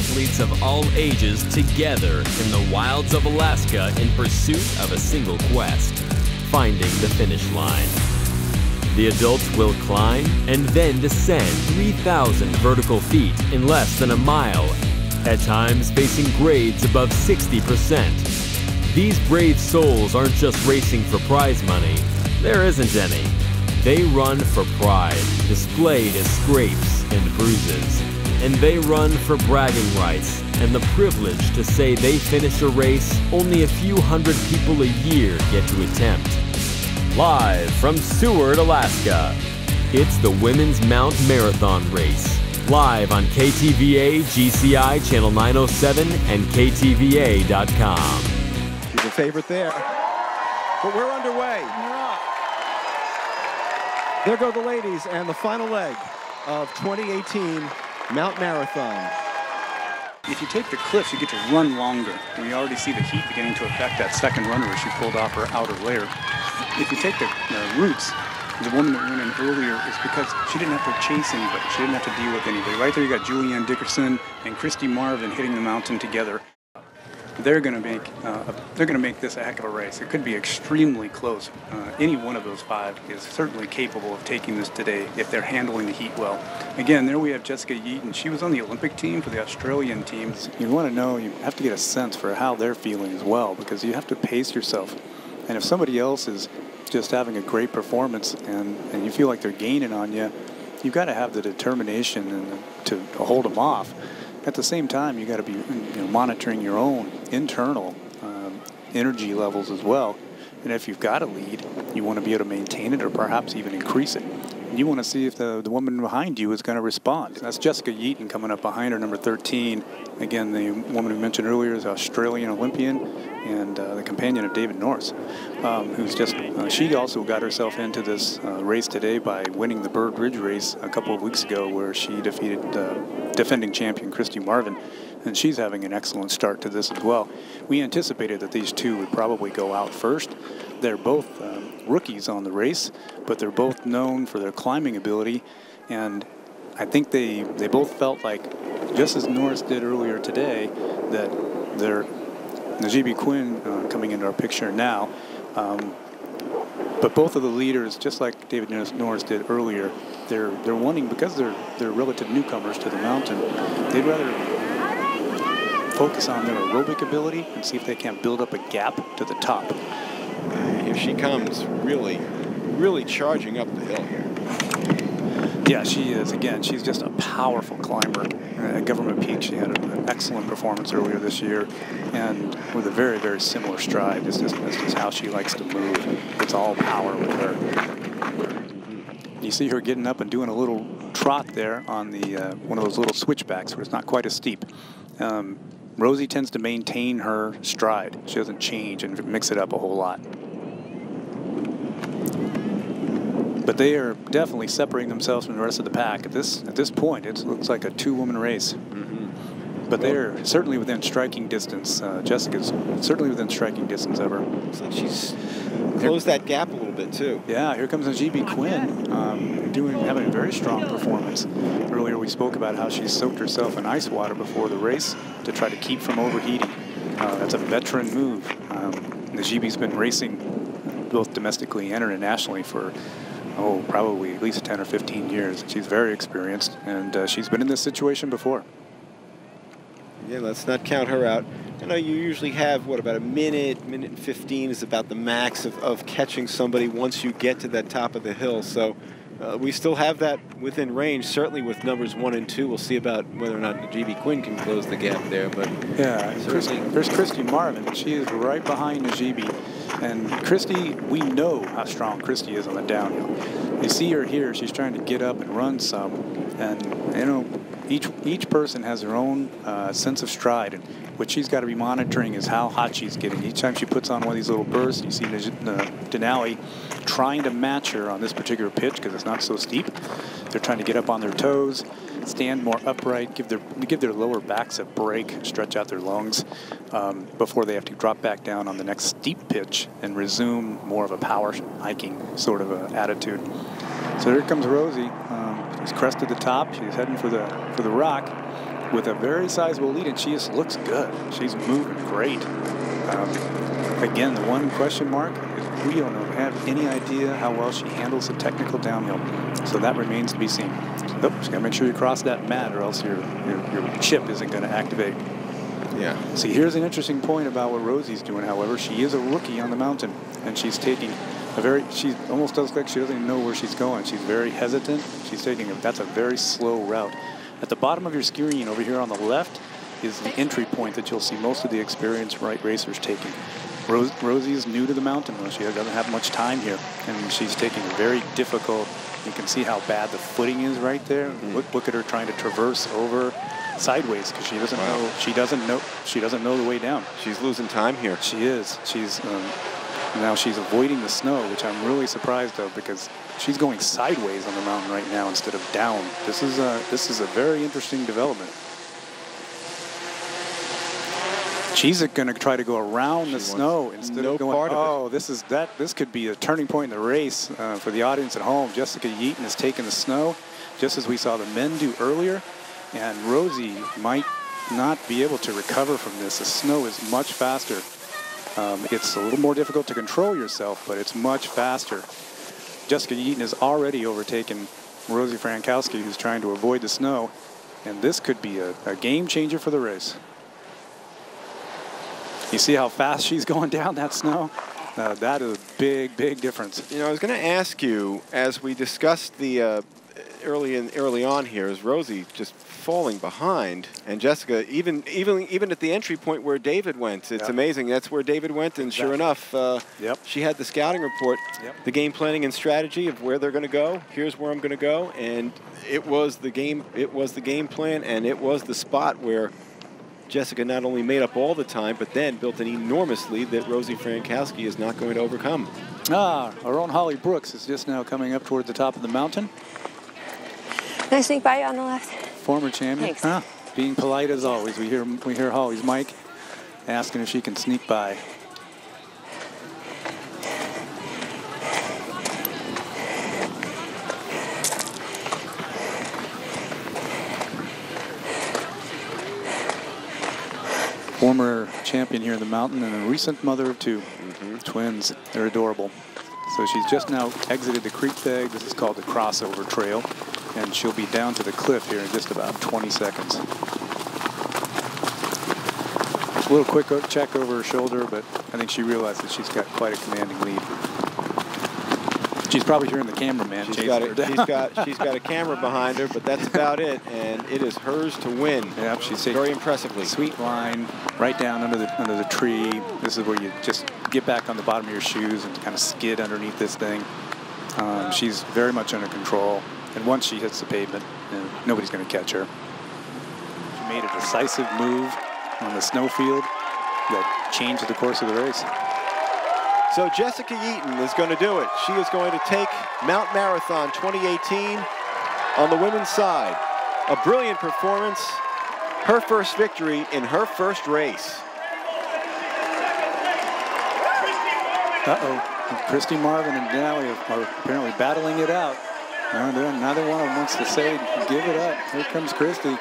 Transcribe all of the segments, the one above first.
athletes of all ages together in the wilds of Alaska in pursuit of a single quest, finding the finish line. The adults will climb and then descend 3,000 vertical feet in less than a mile, at times facing grades above 60%. These brave souls aren't just racing for prize money. There isn't any. They run for pride, displayed as scrapes and bruises. And they run for bragging rights and the privilege to say they finish a race only a few hundred people a year get to attempt. Live from Seward, Alaska, it's the Women's Mount Marathon Race. Live on KTVA, GCI, Channel 907, and KTVA.com. She's a favorite there. But we're underway. There go the ladies and the final leg of 2018 Mount Marathon. If you take the cliffs, you get to run longer. And you already see the heat beginning to affect that second runner as she pulled off her outer layer. If you take the routes, the woman that went in earlier is because she didn't have to chase anybody. She didn't have to deal with anybody. Right there you got Julianne Dickerson and Christy Marvin hitting the mountain together. They're going to make this a heck of a race. It could be extremely close. Any one of those five is certainly capable of taking this today if they're handling the heat well. Again, there we have Jessica Yeaton. She was on the Olympic team for the Australian team. You want to know, you have to get a sense for how they're feeling as well, because you have to pace yourself. And if somebody else is just having a great performance and you feel like they're gaining on you, you've got to have the determination to hold them off. At the same time, you got to be monitoring your own internal energy levels as well. And if you've got a lead, you want to be able to maintain it or perhaps even increase it. And you want to see if the woman behind you is going to respond. That's Jessica Yeaton coming up behind her, number 13. Again, the woman we mentioned earlier is an Australian Olympian and the companion of David Norris, who's just, she also got herself into this race today by winning the Bird Ridge race a couple of weeks ago, where she defeated defending champion Christy Marvin, and she's having an excellent start to this as well. We anticipated that these two would probably go out first. They're both rookies on the race, but they're both known for their climbing ability, and I think they both felt like, just as Norris did earlier today, that they're Najeeby Quinn coming into our picture now, but both of the leaders, just like David Norris did earlier, they're wanting, because they're relative newcomers to the mountain, they'd rather focus on their aerobic ability and see if they can't build up a gap to the top. Here she comes, really charging up the hill here. Yeah, she is. Again, she's just a powerful climber. At Government Peak, she had an excellent performance earlier this year, and with a very, very similar stride. That's just how she likes to move. It's all power with her. You see her getting up and doing a little trot there on the one of those little switchbacks where it's not quite as steep. Rosie tends to maintain her stride. She doesn't change and mix it up a whole lot. But they are definitely separating themselves from the rest of the pack. At this point, it looks like a two-woman race. But they're certainly within striking distance. Jessica's certainly within striking distance of her. Looks like she's closed that gap a little bit too. Yeah, here comes Najeeby Quinn, having a very strong performance. Earlier we spoke about how she soaked herself in ice water before the race to try to keep from overheating. That's a veteran move. Najeeby's been racing both domestically and internationally for probably at least 10 or 15 years. She's very experienced, and she's been in this situation before. Yeah, let's not count her out. I know you usually have, what, about a minute and 15 is about the max of catching somebody once you get to that top of the hill. So we still have that within range, certainly with numbers 1 and 2. We'll see about whether or not Najeeby Quinn can close the gap there. But yeah, there's Christy Marvin. She is right behind Najeeby. And Christy, we know how strong Christy is on the downhill. You see her here, she's trying to get up and run some. And, each person has their own sense of stride. And what she's got to be monitoring is how hot she's getting. Each time she puts on one of these little bursts, you see Denali trying to match her on this particular pitch because it's not so steep. They're trying to get up on their toes, stand more upright, give their lower backs a break, stretch out their lungs before they have to drop back down on the next steep pitch and resume more of a power hiking sort of attitude. So here comes Rosie. She's crested the top. She's heading for the rock. with a very sizable lead, and she just looks good. She's moving great. Again, the one question mark is we don't have any idea how well she handles the technical downhill. So that remains to be seen. Oh, just gotta make sure you cross that mat, or else your chip isn't going to activate. Yeah. See, here's an interesting point about what Rosie's doing. However, she is a rookie on the mountain, and she's taking she almost does look like she doesn't even know where she's going. She's very hesitant. She's taking that's a very slow route. At the bottom of your screen over here on the left is the entry point that you'll see most of the experienced racers taking. Rosie is new to the mountain, though. She doesn't have much time here, and she's taking a very difficult. You can see how bad the footing is right there. Look at her trying to traverse over sideways because she doesn't know. She doesn't know the way down. She's losing time here. She is. Now she's avoiding the snow, which I'm really surprised of, because she's going sideways on the mountain right now instead of down. This is a very interesting development. She's going to try to go around the snow instead of going. This could be a turning point in the race for the audience at home. Jessica Yeaton has taken the snow, just as we saw the men do earlier, and Rosie might not be able to recover from this. The snow is much faster. It's a little more difficult to control yourself, but it's much faster. Jessica Yeaton has already overtaken Rosie Frankowski, who's trying to avoid the snow, and this could be a game changer for the race. You see how fast she's going down that snow? That is a big, big difference. You know, I was going to ask you, as we discussed the early on here, is Rosie just falling behind, and Jessica even at the entry point where David went. It's amazing. That's where David went, and sure enough, she had the scouting report, the game planning and strategy of where they're going to go. Here's where I'm going to go, and it was the game. It was the game plan, and it was the spot where Jessica not only made up all the time, but then built an enormous lead that Rosie Frankowski is not going to overcome. Our own Holly Brooks is just now coming up toward the top of the mountain. Can I sneak by you on the left? Former champion. Thanks. Being polite as always. We hear Holly's mic asking if she can sneak by. Former champion here in the mountain and a recent mother of two. Twins. They're adorable. So she's just now exited the creek bed. This is called the crossover trail, and she'll be down to the cliff here in just about 20 seconds. A little quick check over her shoulder, but I think she realized that she's got quite a commanding lead. She's probably hearing the cameraman chasing her down. She's got a camera behind her, but that's about it, and it is hers to win. Yep, she's very impressively. Sweet line right down under the tree. This is where you just get back on the bottom of your shoes and kind of skid underneath this thing. She's very much under control, and once she hits the pavement, nobody's going to catch her. She made a decisive move on the snowfield that changed the course of the race. So Jessica Yeaton is going to do it. She is going to take Mount Marathon 2018 on the women's side. A brilliant performance. Her first victory in her first race. Christy Marvin and Denali are apparently battling it out. Neither one of them wants to say, give it up. Here comes Christy.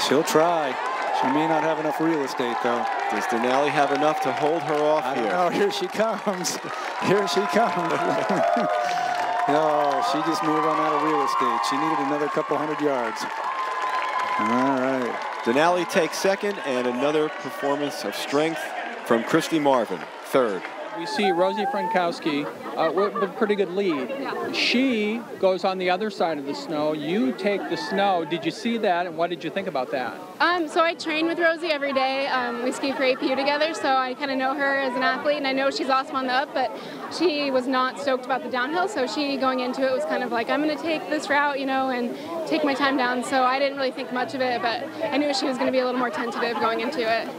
She'll try. She may not have enough real estate, though. Does Denali have enough to hold her off here? I don't know. Here she comes. Here she comes. No, she just may run out of real estate. She needed another couple hundred yards. All right. Denali takes second, and another performance of strength from Christy Marvin, third. We see Rosie Frankowski with a pretty good lead. Yeah. She goes on the other side of the snow. You take the snow. Did you see that, and what did you think about that? So I train with Rosie every day. We ski for APU together, so I kind of know her as an athlete, and I know she's awesome on the up, but she was not stoked about the downhill, so she, going into it, was kind of like, I'm going to take this route, you know, and take my time down. So I didn't really think much of it, but I knew she was going to be a little more tentative going into it.